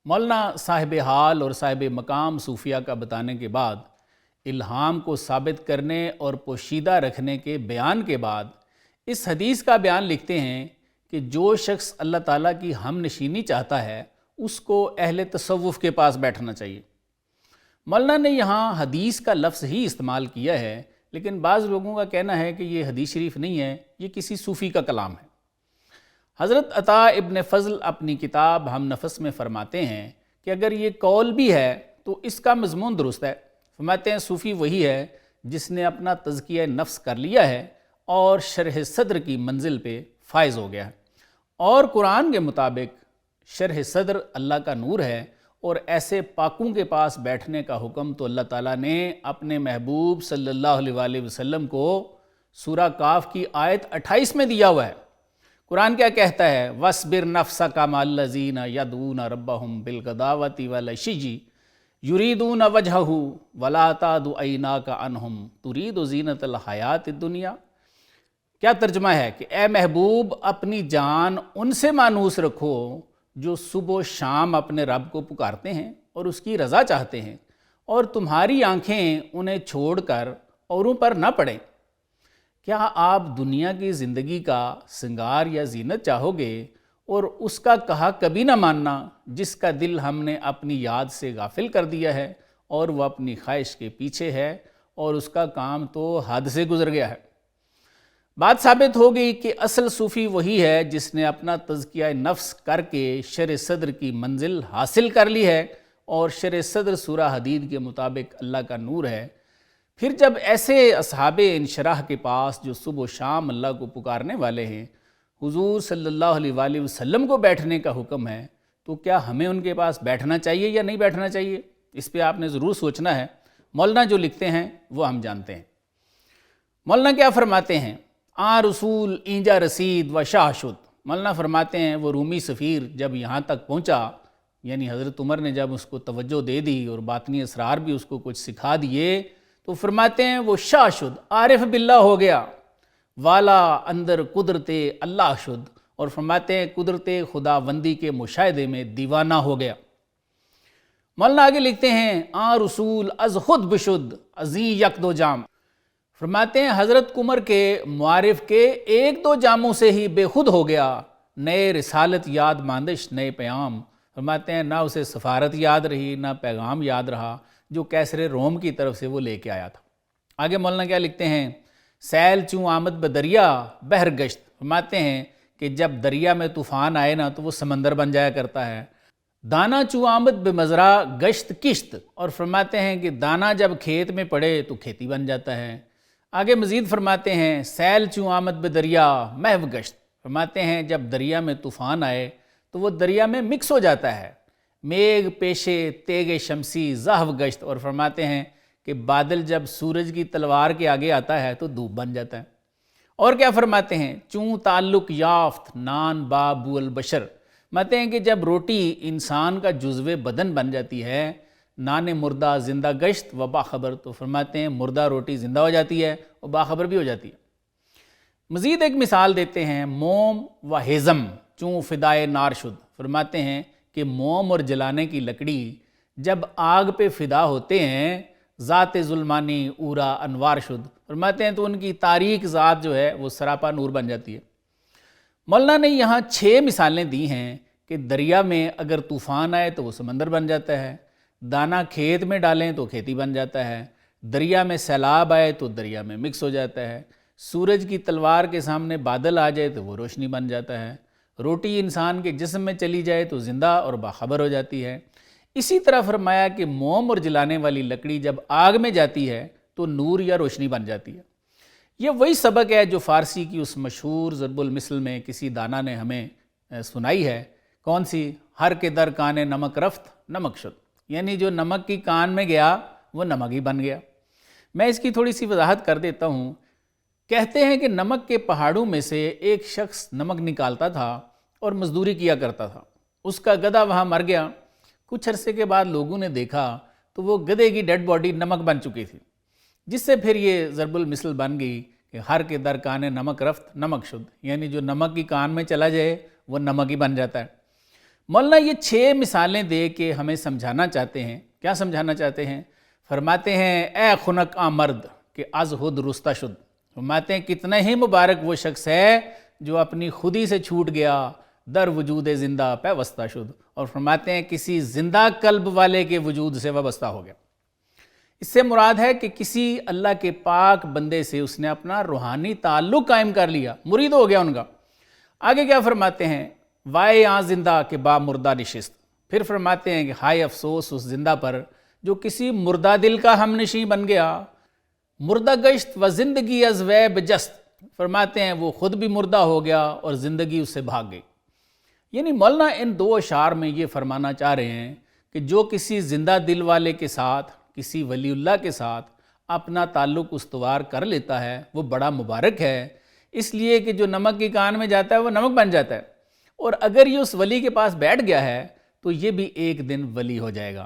مولانا صاحب حال اور صاحب مقام صوفیہ کا بتانے کے بعد، الہام کو ثابت کرنے اور پوشیدہ رکھنے کے بیان کے بعد اس حدیث کا بیان لکھتے ہیں کہ جو شخص اللہ تعالیٰ کی ہم نشینی چاہتا ہے اس کو اہل تصوف کے پاس بیٹھنا چاہیے۔ مولانا نے یہاں حدیث کا لفظ ہی استعمال کیا ہے، لیکن بعض لوگوں کا کہنا ہے کہ یہ حدیث شریف نہیں ہے، یہ کسی صوفی کا کلام ہے۔ حضرت عطا ابن فضل اپنی کتاب ہم نفس میں فرماتے ہیں کہ اگر یہ قول بھی ہے تو اس کا مضمون درست ہے۔ فرماتے ہیں صوفی وہی ہے جس نے اپنا تزکیہ نفس کر لیا ہے اور شرح صدر کی منزل پہ فائز ہو گیا ہے، اور قرآن کے مطابق شرح صدر اللہ کا نور ہے، اور ایسے پاکوں کے پاس بیٹھنے کا حکم تو اللہ تعالیٰ نے اپنے محبوب صلی اللہ علیہ وآلہ وسلم کو سورہ کاف کی آیت 28 میں دیا ہوا ہے۔ قرآن کیا کہتا ہے؟ وَاصْبِرْ نَفْسَكَ مَعَ الَّذِينَ يَدْعُونَ رَبَّهُمْ بِالْغَدَاوَةِ وَالْعَشِيِّ يُرِيدُونَ وَجْهَهُ وَلَا تَعْدُ عَيْنَاكَ عَنْهُمْ تُرِيدُ زِينَةَ الْحَيَاةِ الدُّنْيَا۔ کیا ترجمہ ہے کہ اے محبوب اپنی جان ان سے مانوس رکھو جو صبح و شام اپنے رب کو پکارتے ہیں اور اس کی رضا چاہتے ہیں، اور تمہاری آنکھیں انہیں چھوڑ کر اوروں پر نہ پڑیں۔ کیا آپ دنیا کی زندگی کا سنگار یا زینت چاہو گے اور اس کا کہا کبھی نہ ماننا جس کا دل ہم نے اپنی یاد سے غافل کر دیا ہے اور وہ اپنی خواہش کے پیچھے ہے اور اس کا کام تو حد سے گزر گیا ہے۔ بات ثابت ہو گئی کہ اصل صوفی وہی ہے جس نے اپنا تزکیہ نفس کر کے شرح صدر کی منزل حاصل کر لی ہے، اور شرح صدر سورہ حدید کے مطابق اللہ کا نور ہے۔ پھر جب ایسے اصحاب انشراح کے پاس جو صبح و شام اللہ کو پکارنے والے ہیں حضور صلی اللہ علیہ وآلہ وسلم کو بیٹھنے کا حکم ہے، تو کیا ہمیں ان کے پاس بیٹھنا چاہیے یا نہیں بیٹھنا چاہیے؟ اس پہ آپ نے ضرور سوچنا ہے۔ مولانا جو لکھتے ہیں وہ ہم جانتے ہیں۔ مولانا کیا فرماتے ہیں؟ رسول اینجا رسید و شاہ شد۔ مولانا فرماتے ہیں وہ رومی سفیر جب یہاں تک پہنچا، یعنی حضرت عمر نے جب اس کو توجہ دے دی اور باطنی اسرار بھی اس کو کچھ سکھا دیے، تو فرماتے ہیں وہ شاہ شد، عارف باللہ ہو گیا، والا اندر قدرت اللہ شد، اور فرماتے ہیں قدرت خداوندی کے مشاہدے میں دیوانہ ہو گیا۔ مولانا آگے لکھتے ہیں رسول از خود بشد ازی یک دو جام۔ فرماتے ہیں حضرت عمر کے معارف کے ایک دو جاموں سے ہی بے خود ہو گیا، نئے رسالت یاد ماندش نئے پیام۔ فرماتے ہیں نہ اسے سفارت یاد رہی نہ پیغام یاد رہا جو کیسر روم کی طرف سے وہ لے کے آیا تھا۔ آگے مولانا کیا لکھتے ہیں؟ سیل چوں آمد بدریا بحر گشت۔ فرماتے ہیں کہ جب دریا میں طوفان آئے نا تو وہ سمندر بن جایا کرتا ہے۔ دانا چوں آمد بمزرا گشت کشت، اور فرماتے ہیں کہ دانا جب کھیت میں پڑے تو کھیتی بن جاتا ہے۔ آگے مزید فرماتے ہیں سیل چوں آمد بدریا محو گشت۔ فرماتے ہیں جب دریا میں طوفان آئے تو وہ دریا میں مکس ہو جاتا ہے۔ میغ پیشے تیگ شمسی زہو گشت، اور فرماتے ہیں کہ بادل جب سورج کی تلوار کے آگے آتا ہے تو دھوپ بن جاتا ہے۔ اور کیا فرماتے ہیں؟ چوں تعلق یافت نان با بو البشر۔ فرماتے ہیں کہ جب روٹی انسان کا جزو بدن بن جاتی ہے، نان مردہ زندہ گشت و باخبر، تو فرماتے ہیں مردہ روٹی زندہ ہو جاتی ہے اور باخبر بھی ہو جاتی ہے۔ مزید ایک مثال دیتے ہیں موم و ہیزم چوں فدائے نار شد۔ فرماتے ہیں کہ موم اور جلانے کی لکڑی جب آگ پہ فدا ہوتے ہیں ذات ظلمانی اورا انوار شد۔ فرماتے ہیں تو ان کی تاریک ذات جو ہے وہ سراپا نور بن جاتی ہے۔ مولانا نے یہاں 6 مثالیں دی ہیں کہ دریا میں اگر طوفان آئے تو وہ سمندر بن جاتا ہے، دانا کھیت میں ڈالیں تو کھیتی بن جاتا ہے، دریا میں سیلاب آئے تو دریا میں مکس ہو جاتا ہے، سورج کی تلوار کے سامنے بادل آ جائے تو وہ روشنی بن جاتا ہے، روٹی انسان کے جسم میں چلی جائے تو زندہ اور باخبر ہو جاتی ہے۔ اسی طرح فرمایا کہ موم اور جلانے والی لکڑی جب آگ میں جاتی ہے تو نور یا روشنی بن جاتی ہے۔ یہ وہی سبق ہے جو فارسی کی اس مشہور ضرب المثل میں کسی دانا نے ہمیں سنائی ہے۔ کون سی؟ ہر کے در کانے نمک رفت نمک شد، یعنی جو نمک کی کان میں گیا وہ نمک ہی بن گیا۔ میں اس کی تھوڑی سی وضاحت کر دیتا ہوں۔ کہتے ہیں کہ نمک کے پہاڑوں میں سے ایک شخص نمک نکالتا تھا اور مزدوری کیا کرتا تھا۔ اس کا گدھا وہاں مر گیا۔ کچھ عرصے کے بعد لوگوں نے دیکھا تو وہ گدھے کی ڈیڈ باڈی نمک بن چکی تھی، جس سے پھر یہ ضرب المثل بن گئی کہ ہر کے در کانے نمک رفت نمک شد، یعنی جو نمک کی کان میں چلا جائے وہ نمک ہی بن جاتا ہے۔ مولانا یہ 6 مثالیں دے کے ہمیں سمجھانا چاہتے ہیں. کیا سمجھانا چاہتے ہیں؟ فرماتے ہیں اے خنک مرد کہ از خود رستہ شد. فرماتے ہیں کتنا ہی مبارک وہ شخص ہے جو اپنی خودی سے چھوٹ گیا، در وجود زندہ پیوستہ شد. اور فرماتے ہیں کسی زندہ قلب والے کے وجود سے وابستہ ہو گیا. اس سے مراد ہے کہ کسی اللہ کے پاک بندے سے اس نے اپنا روحانی تعلق قائم کر لیا، مرید ہو گیا ان کا. آگے کیا فرماتے ہیں؟ وائے آن زندہ کے با مردہ نشست. پھر فرماتے ہیں کہ ہائے افسوس اس زندہ پر جو کسی مردہ دل کا ہم نشیں بن گیا. مردہ گشت و زندگی از ویب جست. فرماتے ہیں وہ خود بھی مردہ ہو گیا اور زندگی اس سے بھاگ گئی. یعنی مولانا ان 2 اشعار میں یہ فرمانا چاہ رہے ہیں کہ جو کسی زندہ دل والے کے ساتھ، کسی ولی اللہ کے ساتھ اپنا تعلق استوار کر لیتا ہے وہ بڑا مبارک ہے، اس لیے کہ جو نمک کی کان میں جاتا ہے وہ نمک بن جاتا ہے. اور اگر یہ اس ولی کے پاس بیٹھ گیا ہے تو یہ بھی ایک دن ولی ہو جائے گا.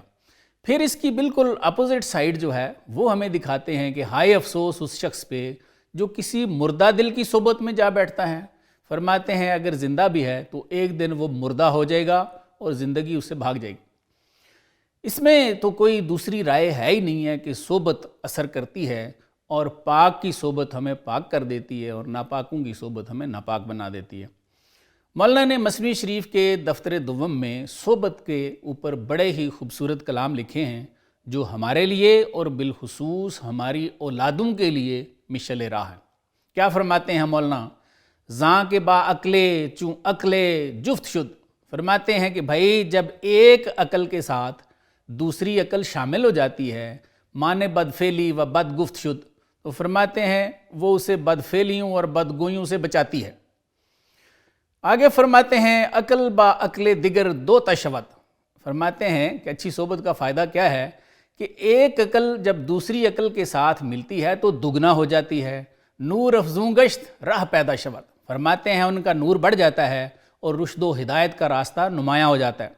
پھر اس کی بالکل اپوزٹ سائیڈ جو ہے وہ ہمیں دکھاتے ہیں کہ ہائے افسوس اس شخص پہ جو کسی مردہ دل کی صحبت میں جا بیٹھتا ہے. فرماتے ہیں اگر زندہ بھی ہے تو ایک دن وہ مردہ ہو جائے گا اور زندگی اس سے بھاگ جائے گی. اس میں تو کوئی دوسری رائے ہے ہی نہیں ہے کہ صحبت اثر کرتی ہے اور پاک کی صحبت ہمیں پاک کر دیتی ہے اور ناپاکوں کی صحبت ہمیں ناپاک بنا دیتی ہے. مولانا نے مثنوی شریف کے دفتر دوم میں صحبت کے اوپر بڑے ہی خوبصورت کلام لکھے ہیں جو ہمارے لیے اور بالخصوص ہماری اولادوں کے لیے مشعل راہ ہے. کیا فرماتے ہیں مولانا؟ زاں کے با عقلے چوں عقلے جفت شد. فرماتے ہیں کہ بھائی جب ایک عقل کے ساتھ دوسری عقل شامل ہو جاتی ہے، مانے بدفعلی و بد گفت شد، تو فرماتے ہیں وہ اسے بدفعلیوں اور بدگوئیوں سے بچاتی ہے. آگے فرماتے ہیں عقل با عقل دیگر دو تشوت. فرماتے ہیں کہ اچھی صحبت کا فائدہ کیا ہے کہ ایک عقل جب دوسری عقل کے ساتھ ملتی ہے تو دگنا ہو جاتی ہے. نور افزوں گشت راہ پیدا شود. فرماتے ہیں ان کا نور بڑھ جاتا ہے اور رشد و ہدایت کا راستہ نمایاں ہو جاتا ہے.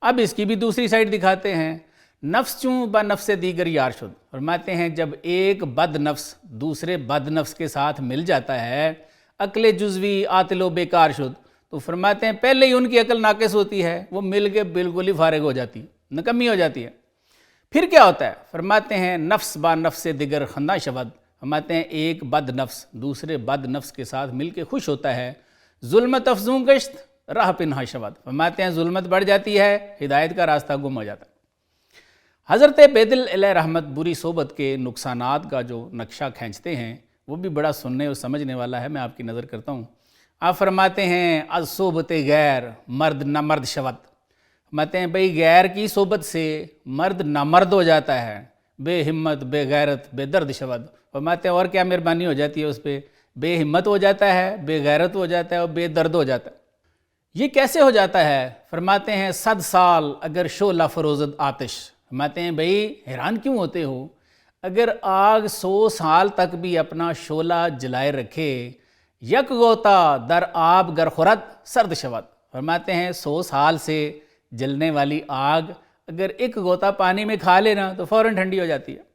اب اس کی بھی دوسری سائڈ دکھاتے ہیں. نفس چوں با نفس دیگر یار شد. فرماتے ہیں جب ایک بد نفس دوسرے بد نفس کے ساتھ مل جاتا ہے، عقل جزوی عاطل و بیکار شد، تو فرماتے ہیں پہلے ہی ان کی عقل ناقص ہوتی ہے، وہ مل کے بالکل ہی فارغ ہو جاتی ہے، نکمی ہو جاتی ہے. پھر کیا ہوتا ہے؟ فرماتے ہیں نفس با نفس دیگر خندہ شود. فرماتے ہیں ایک بد نفس دوسرے بد نفس کے ساتھ مل کے خوش ہوتا ہے. ظلمت افزوں گشت راہ پنہا شود. فرماتے ہیں ظلمت بڑھ جاتی ہے، ہدایت کا راستہ گم ہو جاتا ہے. حضرت بیدل علیہ رحمت بری صحبت کے نقصانات کا جو نقشہ کھینچتے ہیں وہ بھی بڑا سننے اور سمجھنے والا ہے. میں آپ کی نظر کرتا ہوں. آپ فرماتے ہیں از صحبت غیر مرد نہ مرد شود. فرماتے ہیں بھئی غیر کی صحبت سے مرد نامرد ہو جاتا ہے. بے ہمت بے غیرت بے درد شود. فرماتے ہیں اور کیا مہربانی ہو جاتی ہے اس پہ، بے ہمت ہو جاتا ہے، بے غیرت ہو جاتا ہے اور بے درد ہو جاتا ہے. یہ کیسے ہو جاتا ہے؟ فرماتے ہیں 100 سال اگر شعلہ فروزد آتش. فرماتے ہیں بھئی حیران کیوں ہوتے ہو؟ اگر آگ 100 سال تک بھی اپنا شعلہ جلائے رکھے، یک گوتا در آب گر خورد سرد شود. فرماتے ہیں 100 سال سے جلنے والی آگ اگر ایک گوتا پانی میں کھا لینا تو فوراً ٹھنڈی ہو جاتی ہے.